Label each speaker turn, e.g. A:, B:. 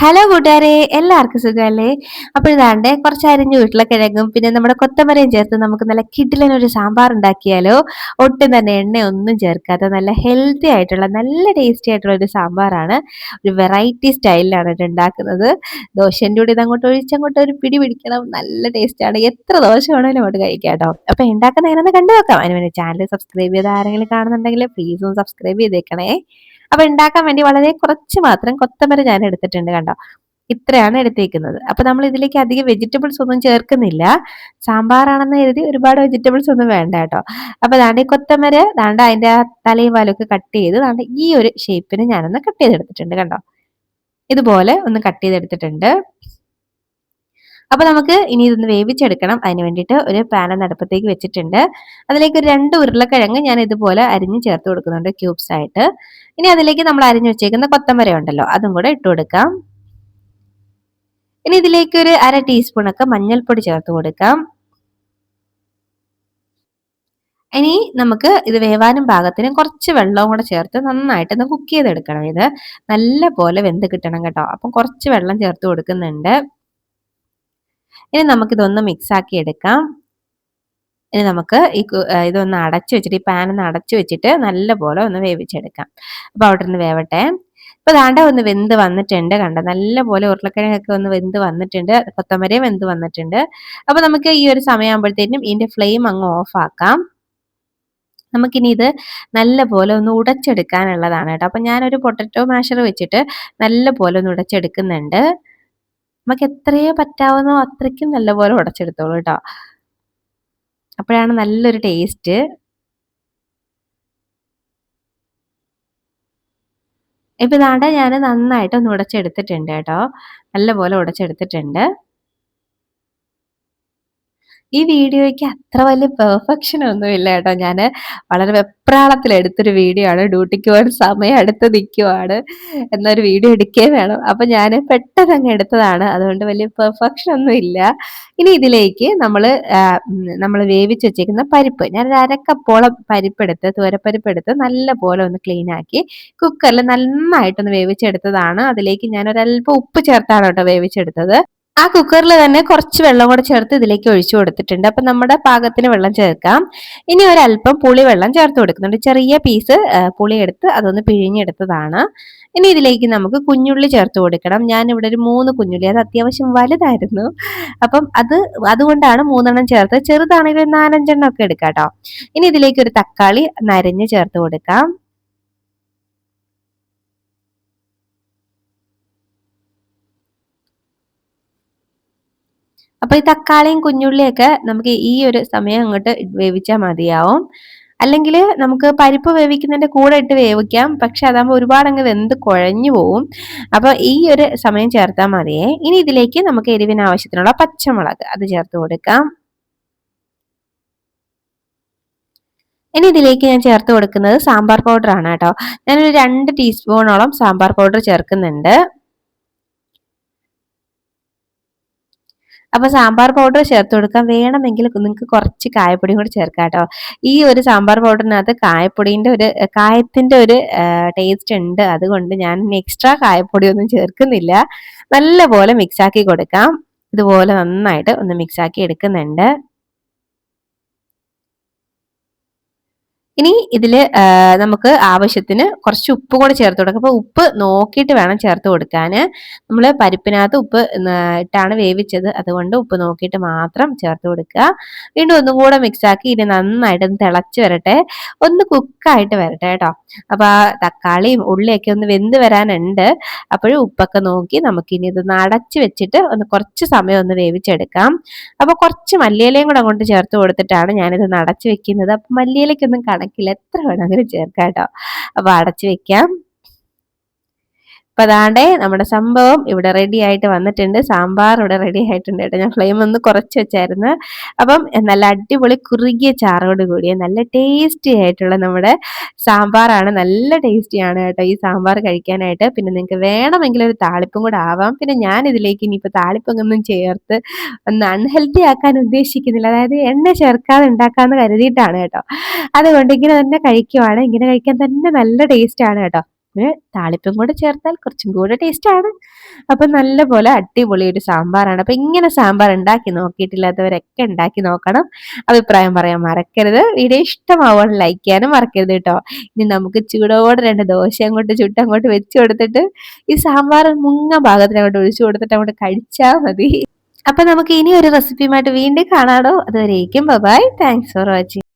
A: Hello കൂട്ടുകാരെ, എല്ലാവർക്കും സുഖമല്ലേ? അപ്പോൾ ഇതാണ്ട് കുറച്ച് അരിഞ്ഞു വീട്ടിലെ കിഴങ്ങും പിന്നെ നമ്മുടെ കൊത്തമരയും ചേർത്ത് നമുക്ക് നല്ല കിടിലനൊരു സാമ്പാർ ഉണ്ടാക്കിയാലോ. ഒട്ടും തന്നെ എണ്ണയൊന്നും ചേർക്കാത്ത നല്ല ഹെൽത്തി ആയിട്ടുള്ള നല്ല ടേസ്റ്റി ആയിട്ടുള്ള ഒരു സാമ്പാറാണ്. ഒരു വെറൈറ്റി സ്റ്റൈലിലാണ് ഇത് ഉണ്ടാക്കുന്നത്. ദോശൻ്റെ കൂടെ ഇത് അങ്ങോട്ട് ഒഴിച്ചങ്ങോട്ട് ഒരു പിടി പിടിക്കണം, നല്ല ടേസ്റ്റാണ്. എത്ര ദോശ വേണമെങ്കിലും അങ്ങോട്ട് കഴിക്കാം കേട്ടോ. അപ്പോൾ ഉണ്ടാക്കുന്ന എങ്ങനെയാണെന്ന് കണ്ടു നോക്കാം. അതിന് വേണ്ടി ചാനൽ സബ്സ്ക്രൈബ് ചെയ്ത് ആരെങ്കിലും കാണുന്നുണ്ടെങ്കിൽ പ്ലീസ് ഒന്ന് സബ്സ്ക്രൈബ് ചെയ്തേക്കണേ. അപ്പൊ ഉണ്ടാക്കാൻ വേണ്ടി വളരെ കുറച്ച് മാത്രം കൊത്തമര ഞാൻ എടുത്തിട്ടുണ്ട് കണ്ടോ. ഇത്രയാണ് എടുത്തേക്കുന്നത്. അപ്പൊ നമ്മൾ ഇതിലേക്ക് അധികം വെജിറ്റബിൾസ് ഒന്നും ചേർക്കുന്നില്ല. സാമ്പാറാണെന്ന് കരുതി ഒരുപാട് വെജിറ്റബിൾസ് ഒന്നും വേണ്ട കേട്ടോ. അപ്പൊ ദാണ്ട് ഈ കൊത്തമര ദാണ്ട് അതിന്റെ ആ തലയും വാലൊക്കെ കട്ട് ചെയ്ത് ദാണ്ട് ഈ ഒരു ഷേപ്പിന് ഞാനൊന്ന് കട്ട് ചെയ്തെടുത്തിട്ടുണ്ട് കണ്ടോ. ഇതുപോലെ ഒന്ന് കട്ട് ചെയ്തെടുത്തിട്ടുണ്ട്. അപ്പൊ നമുക്ക് ഇനി ഇതൊന്ന് വേവിച്ചെടുക്കണം. അതിന് വേണ്ടിയിട്ട് ഒരു പാൻ ഒന്ന് അടുപ്പത്തേക്ക് വെച്ചിട്ടുണ്ട്. അതിലേക്ക് ഒരു 2 ഉരുളക്കിഴങ്ങ് ഞാൻ ഇതുപോലെ അരിഞ്ഞ് ചേർത്ത് കൊടുക്കുന്നുണ്ട് ക്യൂബ്സ് ആയിട്ട്. ഇനി അതിലേക്ക് നമ്മൾ അരിഞ്ഞു വെച്ചേക്കുന്ന കൊത്തമര ഉണ്ടല്ലോ, അതും കൂടെ ഇട്ട് കൊടുക്കാം. ഇനി ഇതിലേക്ക് ഒരു 1/2 ടീസ്പൂണൊക്കെ മഞ്ഞൾപ്പൊടി ചേർത്ത് കൊടുക്കാം. ഇനി നമുക്ക് ഇത് വേവാനും പാകത്തിന് കുറച്ച് വെള്ളവും കൂടെ ചേർത്ത് നന്നായിട്ടൊന്ന് കുക്ക് ചെയ്തെടുക്കണം. ഇത് നല്ല പോലെ വെന്ത് കിട്ടണം കേട്ടോ. അപ്പം കുറച്ച് വെള്ളം ചേർത്ത് കൊടുക്കുന്നുണ്ട്. ഇനി നമുക്കിതൊന്ന് മിക്സ് ആക്കി എടുക്കാം. ഇനി നമുക്ക് ഇതൊന്ന് അടച്ചു വെച്ചിട്ട് ഈ പാൻ ഒന്ന് അടച്ചു വെച്ചിട്ട് നല്ലപോലെ ഒന്ന് വേവിച്ചെടുക്കാം. അപ്പോൾ അവിടെ നിന്ന് വേവട്ടെ. ഇപ്പോൾ ദാണ്ട ഒന്ന് വെന്ത് വന്നിട്ടുണ്ട് കണ്ടോ. നല്ലപോലെ ഉരുളക്കിഴങ്ങൊക്കെ ഒന്ന് വെന്ത് വന്നിട്ടുണ്ട്. കൊത്തമരയും വെന്ത് വന്നിട്ടുണ്ട്. അപ്പോൾ നമുക്ക് ഈ ഒരു സമയമാകുമ്പോഴത്തേനും ഇതിൻ്റെ ഫ്ലെയിം അങ്ങ് ഓഫ് ആക്കാം. നമുക്കിനി ഇത് നല്ലപോലെ ഒന്ന് ഉടച്ചെടുക്കാനുള്ളതാണ് കേട്ടോ. അപ്പം ഞാനൊരു പൊട്ടറ്റോ മാഷർ വെച്ചിട്ട് നല്ലപോലെ ഒന്ന് ഉടച്ചെടുക്കുന്നുണ്ട്. നമുക്ക് എത്രയോ പറ്റാവുന്നോ അത്രയ്ക്കും നല്ലപോലെ ഉടച്ചെടുത്തോളൂ കേട്ടോ. അപ്പോഴാണ് നല്ലൊരു ടേസ്റ്റ്. ഇപ്പം ഇതാണ്ട് ഞാൻ നന്നായിട്ട് ഒന്ന് ഉടച്ചെടുത്തിട്ടുണ്ട് കേട്ടോ. നല്ലപോലെ ഉടച്ചെടുത്തിട്ടുണ്ട്. ഈ വീഡിയോയ്ക്ക് അത്ര വലിയ പെർഫെക്ഷൻ ഒന്നുമില്ല കേട്ടോ. ഞാൻ വളരെ വെപ്രാളത്തിൽ എടുത്തൊരു വീഡിയോ ആണ്. ഡ്യൂട്ടിക്ക് പോകാൻ സമയം അടുത്ത് നിൽക്കുവാണ്. എന്നൊരു വീഡിയോ എടുക്കുകയും വേണം. അപ്പം ഞാൻ പെട്ടെന്ന് അങ്ങ് എടുത്തതാണ്. അതുകൊണ്ട് വലിയ പെർഫെക്ഷൻ ഒന്നും ഇല്ല. ഇനി ഇതിലേക്ക് നമ്മൾ വേവിച്ച് വെച്ചേക്കുന്ന പരിപ്പ്, ഞാനൊരു 1/2 കപ്പോളം പരിപ്പെടുത്ത് തുവരപ്പരിപ്പെടുത്ത് നല്ല പോലെ ഒന്ന് ക്ലീൻ ആക്കി കുക്കറിൽ നന്നായിട്ടൊന്ന് വേവിച്ചെടുത്തതാണ്. അതിലേക്ക് ഞാൻ ഒരല്പം ഉപ്പ് ചേർത്താണ് കേട്ടോ വേവിച്ചെടുത്തത്. ആ കുക്കറിൽ തന്നെ കുറച്ച് വെള്ളം കൂടെ ചേർത്ത് ഇതിലേക്ക് ഒഴിച്ചു കൊടുത്തിട്ടുണ്ട്. അപ്പം നമ്മുടെ പാകത്തിന് വെള്ളം ചേർക്കാം. ഇനി ഒരല്പം പുളി വെള്ളം ചേർത്ത് കൊടുക്കുന്നുണ്ട്. ചെറിയ പീസ് പുളി എടുത്ത് അതൊന്ന് പിഴിഞ്ഞെടുത്തതാണ്. ഇനി ഇതിലേക്ക് നമുക്ക് കുഞ്ഞുള്ളി ചേർത്ത് കൊടുക്കണം. ഞാൻ ഇവിടെ ഒരു 3 കുഞ്ഞുള്ളി, അത് അത്യാവശ്യം വലുതായിരുന്നു. അപ്പം അതുകൊണ്ടാണ് 3 ചേർത്ത്. ചെറുതാണെങ്കിൽ 4-5 ഒക്കെ എടുക്കാം കേട്ടോ. ഇനി ഇതിലേക്ക് ഒരു തക്കാളി നരഞ്ഞ് ചേർത്ത് കൊടുക്കാം. അപ്പൊ ഈ തക്കാളിയും കുഞ്ഞുള്ളിയൊക്കെ നമുക്ക് ഈ ഒരു സമയം അങ്ങോട്ട് വേവിച്ചാൽ മതിയാവും. അല്ലെങ്കിൽ നമുക്ക് പരിപ്പ് വേവിക്കുന്നതിന്റെ കൂടെ ഇട്ട് വേവിക്കാം. പക്ഷെ അതാകുമ്പോൾ ഒരുപാട് അങ്ങ് വെന്ത് കുഴഞ്ഞു പോവും. അപ്പൊ ഈ ഒരു സമയം ചേർത്താൽ മതിയേ. ഇനി ഇതിലേക്ക് നമുക്ക് എരിവിന് ആവശ്യത്തിനുള്ള പച്ചമുളക് അത് ചേർത്ത് കൊടുക്കാം. ഇനി ഇതിലേക്ക് ഞാൻ ചേർത്ത് കൊടുക്കുന്നത് സാമ്പാർ പൗഡർ ആണ് കേട്ടോ. ഞാനൊരു 2 ടീസ്പൂണോളം സാമ്പാർ പൗഡർ ചേർക്കുന്നുണ്ട്. അപ്പൊ സാമ്പാർ പൗഡർ ചേർത്ത് കൊടുക്കാം. വേണമെങ്കിൽ നിങ്ങൾക്ക് കുറച്ച് കായപ്പൊടിയും കൂടി ചേർക്കാം കേട്ടോ. ഈ ഒരു സാമ്പാർ പൗഡറിനകത്ത് കായത്തിന്റെ ഒരു ടേസ്റ്റ് ഉണ്ട്. അതുകൊണ്ട് ഞാൻ എക്സ്ട്രാ കായപ്പൊടി ഒന്നും ചേർക്കുന്നില്ല. നല്ല പോലെ മിക്സ് ആക്കി കൊടുക്കാം. ഇതുപോലെ നന്നായിട്ട് ഒന്ന് മിക്സ് ആക്കി എടുക്കുന്നുണ്ട്. ഇനി ഇതിൽ നമുക്ക് ആവശ്യത്തിന് കുറച്ച് ഉപ്പ് കൂടെ ചേർത്ത് കൊടുക്കാം. അപ്പോൾ ഉപ്പ് നോക്കിയിട്ട് വേണം ചേർത്ത് കൊടുക്കാൻ. നമ്മൾ പരിപ്പിനകത്ത് ഉപ്പ് ഇട്ടാണ് വേവിച്ചത്. അതുകൊണ്ട് ഉപ്പ് നോക്കിയിട്ട് മാത്രം ചേർത്ത് കൊടുക്കുക. വീണ്ടും ഒന്നും കൂടെ മിക്സാക്കി ഇനി നന്നായിട്ട് ഒന്ന് തിളച്ച് വരട്ടെ. ഒന്ന് കുക്കായിട്ട് വരട്ടെ കേട്ടോ. അപ്പോൾ ആ തക്കാളിയും ഉള്ളിയൊക്കെ ഒന്ന് വെന്ത് വരാനുണ്ട്. അപ്പോഴും ഉപ്പൊക്കെ നോക്കി നമുക്കിനി ഇതൊന്ന് അടച്ച് വെച്ചിട്ട് കുറച്ച് സമയം ഒന്ന് വേവിച്ചെടുക്കാം. അപ്പോൾ കുറച്ച് മല്ലിയിലയും കൂടെ അങ്ങോട്ട് ചേർത്ത് കൊടുത്തിട്ടാണ് ഞാനിത് അടച്ച് വെക്കുന്നത്. അപ്പം മല്ലിയിലയ്ക്കൊന്നും കണക്കില്ല, എത്ര വേണമെങ്കിലും ചേർക്കാം കേട്ടോ. അപ്പോൾ അടച്ച് വെക്കാം. അപ്പൊ അതാണ്ടേ നമ്മുടെ സംഭവം ഇവിടെ റെഡി ആയിട്ട് വന്നിട്ടുണ്ട്. സാമ്പാർ ഇവിടെ റെഡി ആയിട്ടുണ്ട് കേട്ടോ. ഞാൻ ഫ്ലെയിം ഒന്ന് കുറച്ച് വെച്ചായിരുന്നു. അപ്പം നല്ല അടിപൊളി കുറുകിയ ചാറോട് കൂടിയ നല്ല ടേസ്റ്റി ആയിട്ടുള്ള നമ്മുടെ സാമ്പാറാണ്. നല്ല ടേസ്റ്റിയാണ് കേട്ടോ ഈ സാമ്പാർ കഴിക്കാനായിട്ട്. പിന്നെ നിങ്ങൾക്ക് വേണമെങ്കിൽ ഒരു താളിപ്പും കൂടെ ആവാം. പിന്നെ ഞാൻ ഇതിലേക്ക് ഇനിയിപ്പോൾ താളിപ്പൊന്നും ചേർത്ത് ഒന്ന് അൺഹെൽത്തി ആക്കാൻ ഉദ്ദേശിക്കുന്നില്ല. അതായത് എണ്ണ ചേർക്കാതെ ഉണ്ടാക്കാമെന്ന് കരുതിയിട്ടാണ് കേട്ടോ. അതുകൊണ്ട് ഇങ്ങനെ തന്നെ കഴിക്കുവാണ്. ഇങ്ങനെ കഴിക്കാൻ തന്നെ നല്ല ടേസ്റ്റ് ആണ് കേട്ടോ. ഒരു താളിപ്പും കൂടെ ചേർത്താൽ കുറച്ചും കൂടെ ടേസ്റ്റാണ്. അപ്പൊ നല്ലപോലെ അടിപൊളി ഒരു സാമ്പാറാണ്. അപ്പൊ ഇങ്ങനെ സാമ്പാർ ഉണ്ടാക്കി നോക്കിയിട്ടില്ലാത്തവരൊക്കെ ഉണ്ടാക്കി നോക്കണം. അഭിപ്രായം പറയാൻ മറക്കരുത്. വീഡിയോ ഇഷ്ടമാവുകയാണെങ്കിൽ ലൈക്ക് ചെയ്യാനും മറക്കരുത് കേട്ടോ. ഇനി നമുക്ക് ചൂടോടെ 2 ദോശ അങ്ങോട്ട് ചുട്ടങ്ങോട്ട് വെച്ച് കൊടുത്തിട്ട് ഈ സാമ്പാർ മുങ്ങ ഭാഗത്തിന് അങ്ങോട്ട് ഒഴിച്ചു കൊടുത്തിട്ട് അങ്ങോട്ട് കഴിച്ചാൽ മതി. അപ്പൊ നമുക്ക് ഇനി ഒരു റെസിപ്പിയുമായിട്ട് വീണ്ടും കാണാടോ. അതുവരേക്കും ബൈ. Thanks for watching.